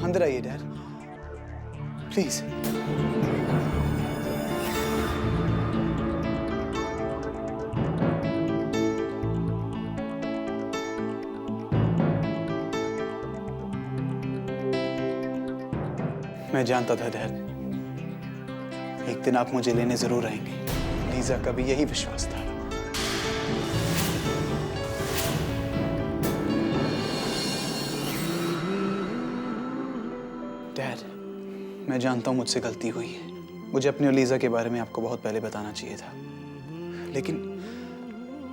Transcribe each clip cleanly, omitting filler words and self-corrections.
अंदर आइए dad, please. मैं जानता था डैड, एक दिन आप मुझे लेने जरूर आएंगे। लीजा का भी यही विश्वास था। डैड, मैं जानता हूं मुझसे गलती हुई है। मुझे अपनी और लीजा के बारे में आपको बहुत पहले बताना चाहिए था, लेकिन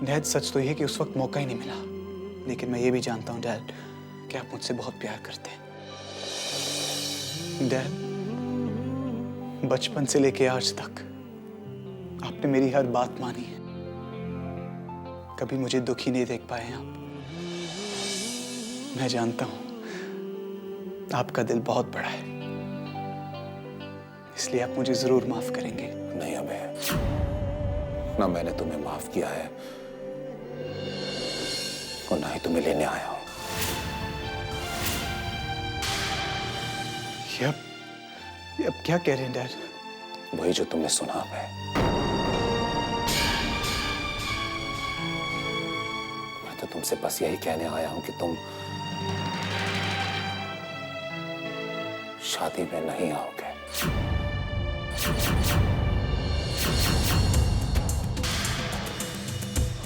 डैड सच तो यह कि उस वक्त मौका ही नहीं मिला। लेकिन मैं ये भी जानता हूं डैड कि आप मुझसे बहुत प्यार करते हैं। डैड, बचपन से लेके आज तक आपने मेरी हर बात मानी है। कभी मुझे दुखी नहीं देख पाए हैं आप। मैं जानता हूं आपका दिल बहुत बड़ा है, इसलिए आप मुझे जरूर माफ करेंगे। नहीं अबे, ना मैंने तुम्हें माफ किया है और ना ही तुम्हें लेने आया हूं। ये अब क्या कह रहे हैं डैड? वही जो तुमने सुना है। मैं तो तुमसे बस यही कहने आया हूं कि तुम शादी में नहीं आओगे।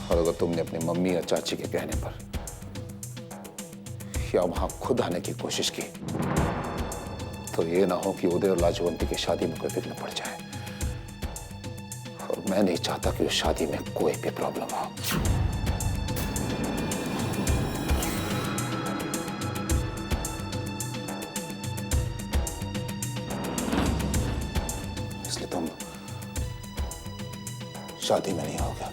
और अगर तुमने अपनी मम्मी या चाची के कहने पर या वहां खुद आने की कोशिश की तो ये ना हो कि उदय और लाजवंती की शादी में कोई विघ्न पड़ जाए। और मैं नहीं चाहता कि उस शादी में कोई भी प्रॉब्लम हो। इसलिए तुम शादी में नहीं आओगे।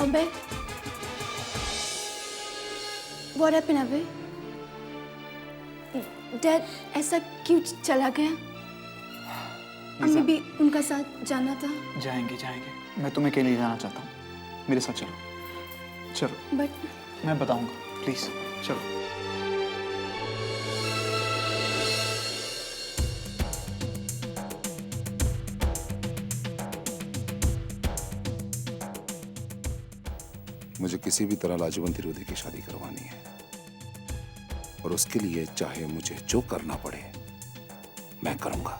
अबे, what happened अबे? डैड ऐसा क्यों चला गया? हमें भी उनका साथ जाना था। जाएंगे। मैं तुम्हें अकेले जाना चाहता हूँ। मेरे साथ चलो। बट मैं बताऊंगा, प्लीज चलो। मुझे किसी भी तरह लाजवंती रुदे की शादी करवानी है और उसके लिए चाहे मुझे जो करना पड़े मैं करूंगा।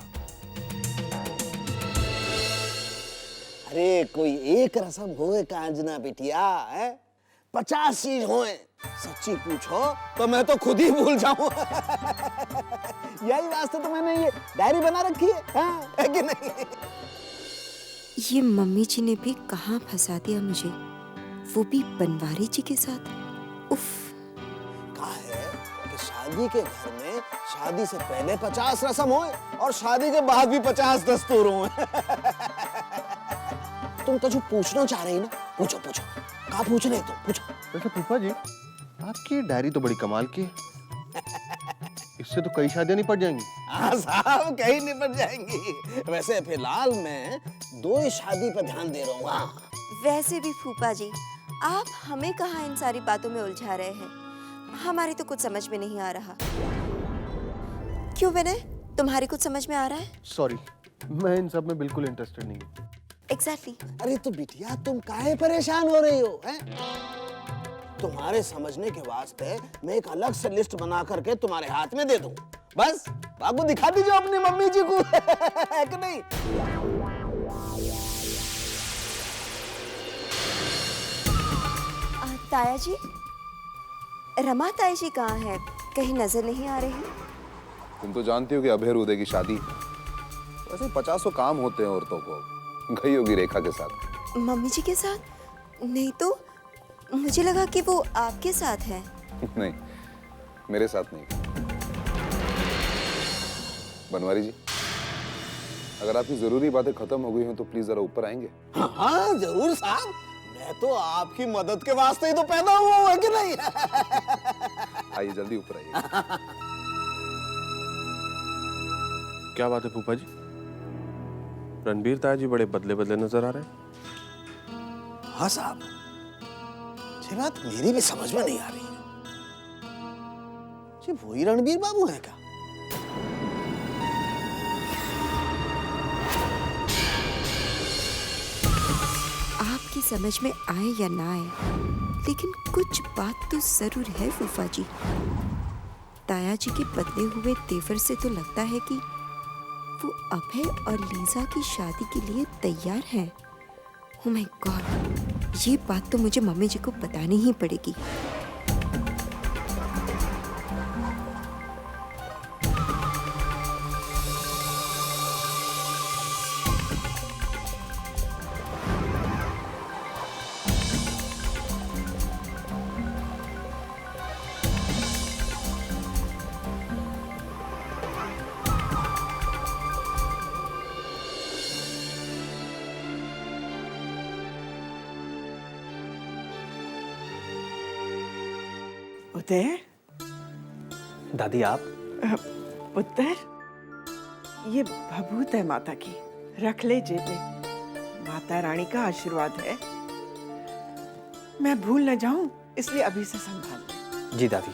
अरे कोई एक रस्म होए कांजना बिटिया है, 50 चीज होए। सच्ची पूछो तो मैं तो खुद ही भूल जाऊं। यही वास्ते तो मैंने ये डायरी बना रखी है, हाँ? है कि नहीं? ये मम्मी जी ने भी कहाँ फंसा दिया मुझे, वो भी बनवारी जी के साथ। उफ। कहा है कि शादी के घर में शादी से पहले 50 रस्म होए और शादी के बाद भी 50 दस्तूर होए। तुम तो जो पूछना चाह रही ना, पूछो। कहाँ पूछ रहे तुम? पूछो। वैसे फूफा जी, आपकी डायरी तो बड़ी कमाल की है। इससे तो कई शादियां निपट जाएंगी। हाँ साहब, कहीं निपट जाएंगी। वैसे फिलहाल मैं 2 ही शादी पर ध्यान दे रहा हूँ। हाँ। वैसे भी फूफा जी, आप हमें कहाँ इन सारी बातों में उलझा रहे हैं? हमारी तो कुछ समझ में नहीं आ रहा। क्यों विनय, तुम्हारी कुछ समझ में आ रहा है? सॉरी, मैं इन सब में बिल्कुल इंटरेस्टेड नहीं हूँ। एग्जैक्टली। अरे तो बिटिया तुम काहे परेशान हो रही हो, हैं? तुम्हारे समझने के वास्ते मैं एक अलग से लिस्ट बना करके तुम्हारे हाथ में दे दूं। बस बाबू दिखा दीजिए अपनी मम्मी जी को। है कि नहीं? ताया जी, रमा ताया जी कहाँ है? कहीं नजर नहीं आ रहे हैं। तुम तो जानती हो कि अभय रुदे की शादी, वैसे 50 काम होते हैं औरतों को। गई होगी रेखा के साथ। मम्मी जी के साथ? नहीं तो मुझे लगा कि वो आपके साथ है। नहीं, मेरे साथ नहीं। बनवारी जी, अगर आपकी जरूरी बातें खत्म हो गई हो तो प्लीज जरा ऊपर आएंगे। हाँ जरूर साहब, मैं तो आपकी मदद के वास्ते ही तो पैदा हुआ हूं, है कि नहीं? आइए जल्दी ऊपर आइए। क्या बात है फूफा जी? रणबीर ताया जी बड़े बदले बदले नजर आ रहे हैं। हाँ साहब, ये बात मेरी भी समझ में नहीं आ रही है। ये वही रणबीर बाबू है क्या? आपकी समझ में आए या ना आए, लेकिन कुछ बात तो जरूर है फूफा जी। ताया जी के बदले हुए तेवर से तो लगता है कि वो अभय और लीजा की शादी के लिए तैयार हैं। ओह माय गॉड, ये बात तो मुझे मम्मी जी को बतानी ही पड़ेगी। उदय, दादी आप? पुत्र, ये भभूत है माता की, रख ले जेब में। माता रानी का आशीर्वाद है। मैं भूल न जाऊं, इसलिए अभी से संभाल ले। जी दादी।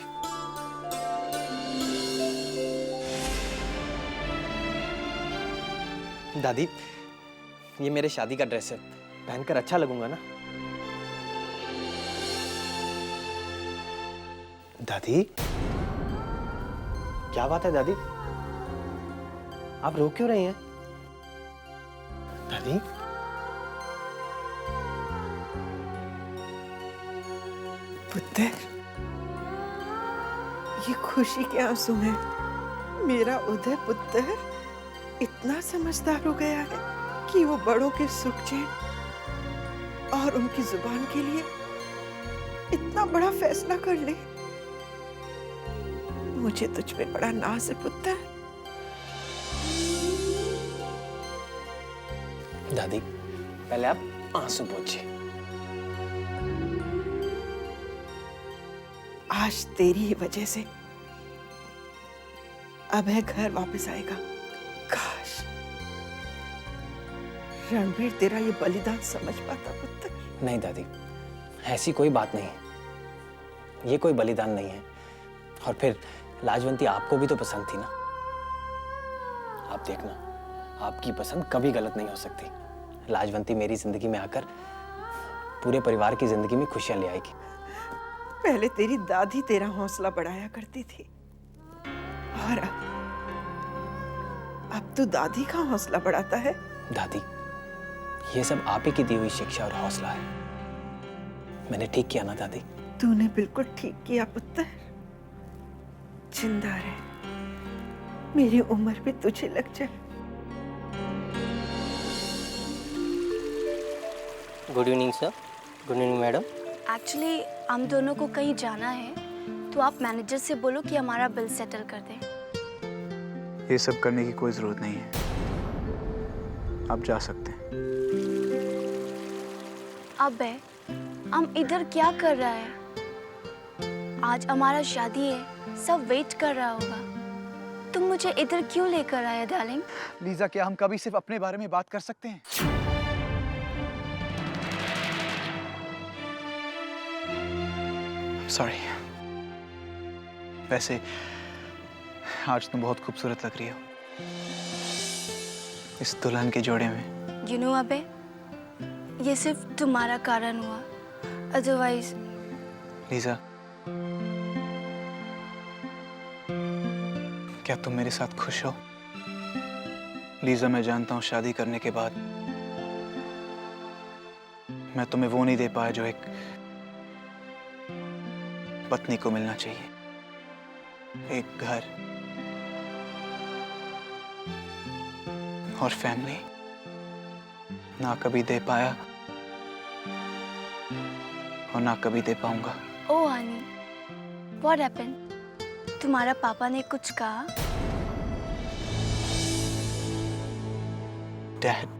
दादी, ये मेरे शादी का ड्रेस है, पहनकर अच्छा लगूंगा ना? दादी, क्या बात है दादी? आप रो क्यों रही हैं? दादी, पुत्र, ये खुशी के आंसू हैं। मेरा उदय पुत्र इतना समझदार हो गया है कि वो बड़ों के सुख चैन और उनकी जुबान के लिए इतना बड़ा फैसला कर ले। मुझे तुझ पे बड़ा नाज है पुत्र। दादी, पहले आप आंसू पोंछिए। आज तेरी ही वजह से अभय घर वापस आएगा। काश रणबीर तेरा ये बलिदान समझ पाता पुत्र। नहीं दादी, ऐसी कोई बात नहीं है। ये कोई बलिदान नहीं है। और फिर लाजवंती आपको भी तो पसंद थी ना? आप देखना, आपकी पसंद कभी गलत नहीं हो सकती। लाजवंती मेरी जिंदगी में आकर पूरे परिवार की जिंदगी में खुशियां ले आएगी। पहले तेरी दादी तेरा हौसला बढ़ाया करती थी, और अब तू दादी का हौसला बढ़ाता है। दादी, ये सब आप ही की दी हुई शिक्षा और हौसला है। मैंने ठीक किया ना दादी? तूने बिल्कुल ठीक किया पुत्र। जिंदा रहे, मेरी उम्र भी तुझे लग जाए। Good evening sir. Good evening madam. Actually हम दोनों को कहीं जाना है, तो आप मैनेजर से बोलो कि हमारा बिल सेटल कर दे। ये सब करने की कोई जरूरत नहीं है, आप जा सकते हैं। अबे, हम इधर क्या कर रहा है? आज हमारा शादी है, सब वेट कर रहा होगा। तुम मुझे इधर क्यों लेकर आए डार्लिंग? लीजा, क्या हम कभी सिर्फ अपने बारे में बात कर सकते हैं? सॉरी। वैसे आज तुम बहुत खूबसूरत लग रही हो इस दुल्हन के जोड़े में। यू नो अबे, ये सिर्फ तुम्हारा कारण हुआ, अदरवाइज। लीजा, क्या तुम मेरे साथ खुश हो? लीजा, मैं जानता हूं शादी करने के बाद मैं तुम्हें वो नहीं दे पाया जो एक पत्नी को मिलना चाहिए। एक घर और फैमिली ना कभी दे पाया और ना कभी दे पाऊंगा। Oh honey, what happened? तुम्हारा पापा ने कुछ कहा? डैड,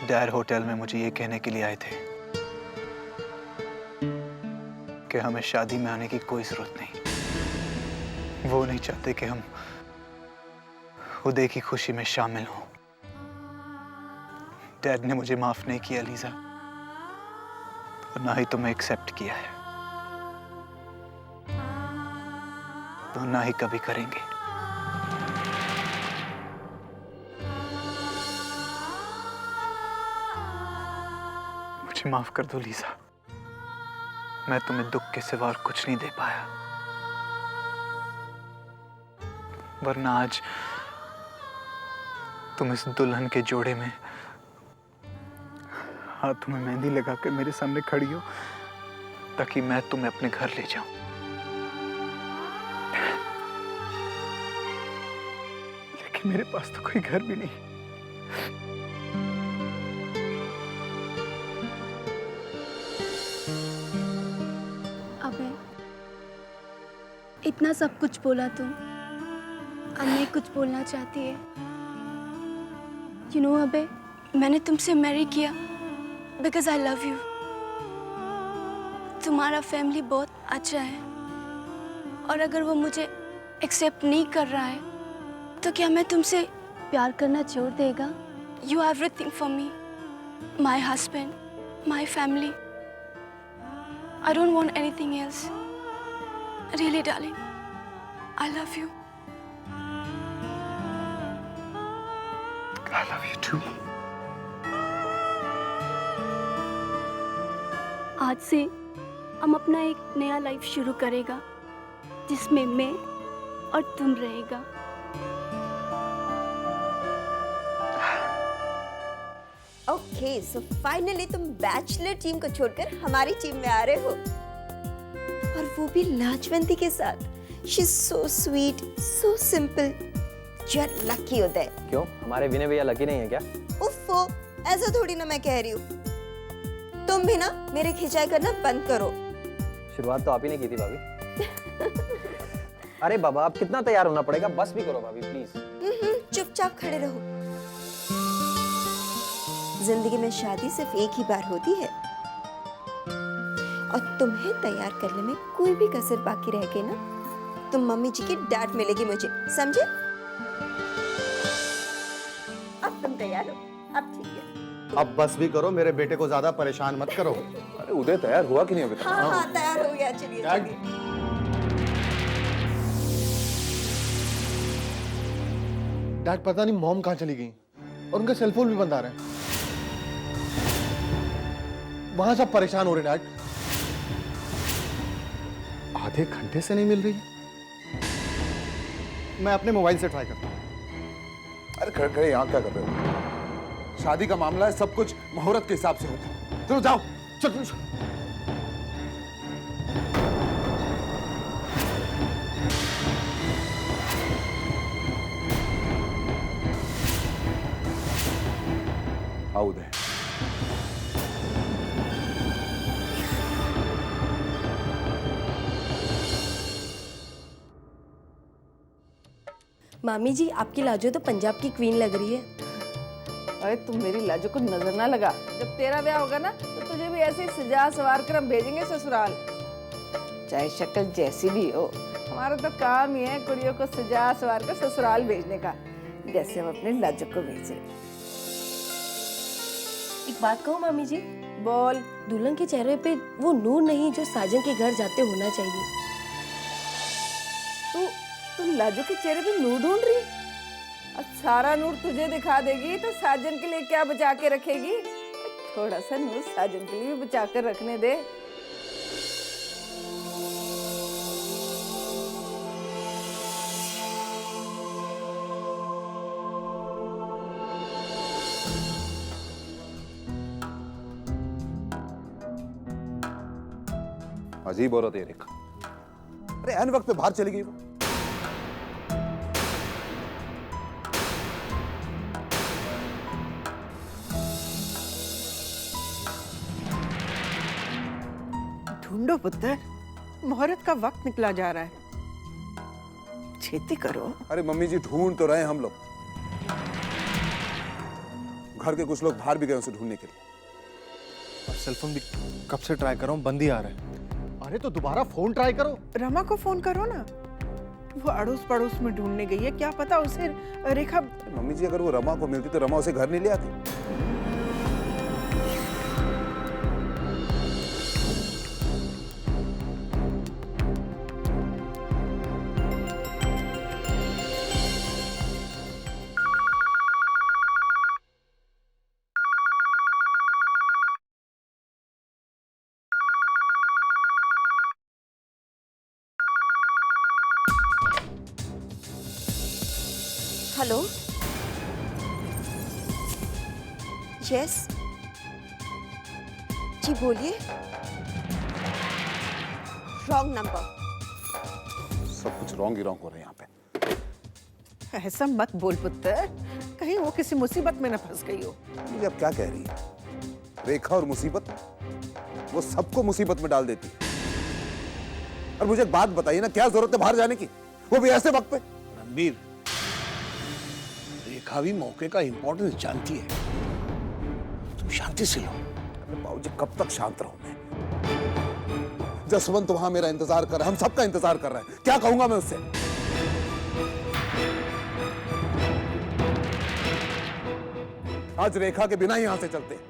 डैड होटल में मुझे ये कहने के लिए आए थे कि हमें शादी में आने की कोई जरूरत नहीं। वो नहीं चाहते कि हम उदय की खुशी में शामिल हों। डैड ने मुझे माफ नहीं किया लीजा, और ना ही तुम्हें एक्सेप्ट किया है, तो ना ही कभी करेंगे। मुझे माफ कर दो लीजा, मैं तुम्हें दुख के सिवा और कुछ नहीं दे पाया, वरना आज तुम इस दुल्हन के जोड़े में हाथों में मेहंदी लगाकर मेरे सामने खड़ी हो ताकि मैं तुम्हें अपने घर ले जाऊं। लेकिन मेरे पास तो कोई घर भी नहीं। अबे, इतना सब कुछ बोला तुम, अब मैं कुछ बोलना चाहती है। अबे, मैंने तुमसे मैरी किया बिकॉज आई लव यू। तुम्हारा फैमिली बहुत अच्छा है, और अगर वो मुझे एक्सेप्ट नहीं कर रहा है तो क्या मैं तुमसे प्यार करना छोड़ देगा? You are everything for me, my husband, my family. I don't want anything else. Really, darling. I love you. I love you too. आज से हम अपना एक नया लाइफ शुरू करेगा जिसमें मैं और तुम रहेगा। ओके, सो फाइनली तुम बैचलर टीम को छोड़कर हमारी टीम में आ रहे हो, और वो भी लाजवंती के साथ। She is so sweet, so simple. You are lucky Uday. क्यों, हमारे विनय भैया लकी नहीं है क्या? उफ़ो, ऐसा थोड़ी ना मैं कह रही हूँ। तुम भी ना मेरे खिंचाई करना बंद करो। शुरुआत तो आप ही ने की थी भाभी। अरे बाबा, अब कितना तैयार होना पड़ेगा, बस भी करो भाभी प्लीज। चुपचाप खड़े रहो। जिंदगी में शादी सिर्फ एक ही बार होती है, और तुम्हें तैयार करने में कोई भी कसर बाकी रह गई ना, तो मम्मी जी की डांट मिलेगी मुझे, समझे? अब तुम तैयार हो, अब ठीक है। अब बस भी करो, मेरे बेटे को ज्यादा परेशान मत करो। अरे उदय तैयार हुआ कि नहीं अभी तक? हाँ हाँ, तैयार हो गया, चलिए चलिए। डैड, पता नहीं मॉम कहाँ चली गई, और उनका सेलफोन भी बंद आ रहा है। वहां सब परेशान हो रहे हैं डैड। आधे घंटे से नहीं मिल रही है। मैं अपने मोबाइल से ट्राई करता हूँ। अरे खड़े खड़े यहाँ क्या कर रहे हो? शादी का मामला है, सब कुछ मुहूर्त के हिसाब से होता है। चलो जाओ, चलो चलो। आओ उदय। मामी जी, आपकी लाजो तो पंजाब की क्वीन लग रही है। अरे तुम मेरी लाजो को नजर ना लगा। जब तेरा ब्याह होगा ना तो तुझे भी ऐसे ही सजा सवार कर हम भेजेंगे ससुराल, चाहे शक्ल जैसी भी हो। हमारा तो काम ही है कुड़ियों को सजा सवार कर ससुराल भेजने का, जैसे हम अपने लाजो को भेजे। एक बात कहूँ मामी जी? बोल। दुल्हन के चेहरे पे वो नूर नहीं जो साजन के घर जाते होना चाहिए। तू लाजो के चेहरे पे नूर ढूंढ रही? और सारा नूर तुझे दिखा देगी तो साजन के लिए क्या बचा के रखेगी? थोड़ा सा नूर साजन के लिए भी बचा कर रखने दे। अजीब औरत है रेखा। अरे ऐन वक्त पे बाहर चली गई वो। ढूंढो पुत्र, मुहूर्त का वक्त निकला जा रहा है, छेती करो। अरे मम्मी जी ढूंढ तो रहे हैं हम लोग। घर के कुछ लोग बाहर भी गए उसे ढूंढने के लिए। और सेलफोन भी कब से ट्राई कर रहा हूँ, बंद ही आ रहा है। अरे तो दोबारा फोन ट्राई करो। रमा को फोन करो ना, वो अड़ोस पड़ोस में ढूंढने गई है, क्या पता उसे रेखा। मम्मी जी अगर वो रमा को मिलती तो रमा उसे घर नहीं ले आती। हेलो, यस जी, बोलिए। Wrong number. सब कुछ रॉन्ग ही रॉन्ग हो रहा है यहाँ पे। ऐसा मत बोल पुत्र, कहीं वो किसी मुसीबत में न फंस गई हो। मुझे अब क्या कह रही है? रेखा और मुसीबत, वो सबको मुसीबत में डाल देती है। और मुझे एक बात बताइए ना, क्या जरूरत है बाहर जाने की, वो भी ऐसे वक्त पे? रणबीर, रेखा भी मौके का इंपॉर्टेंस जानती है, तुम शांति से लो। अरे बाबूजी कब तक शांत रहूं मैं? जसवंत वहां मेरा इंतजार कर रहा है, हम सबका इंतजार कर रहा है, क्या कहूंगा मैं उससे? आज रेखा के बिना ही यहां से चलते हैं।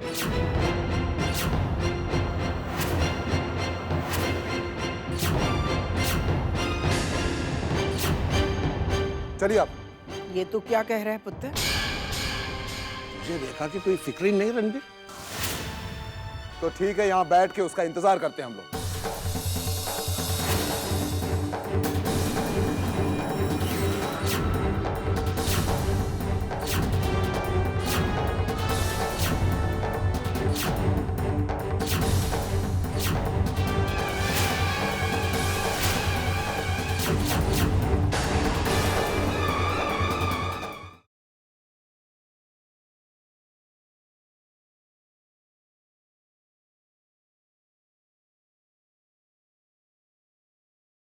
चलिए आप। ये तो क्या कह रहा है पुत्र? मुझे रेखा की कोई फिक्र ही नहीं रणबीर। तो ठीक है, यहां बैठ के उसका इंतजार करते हैं हम लोग।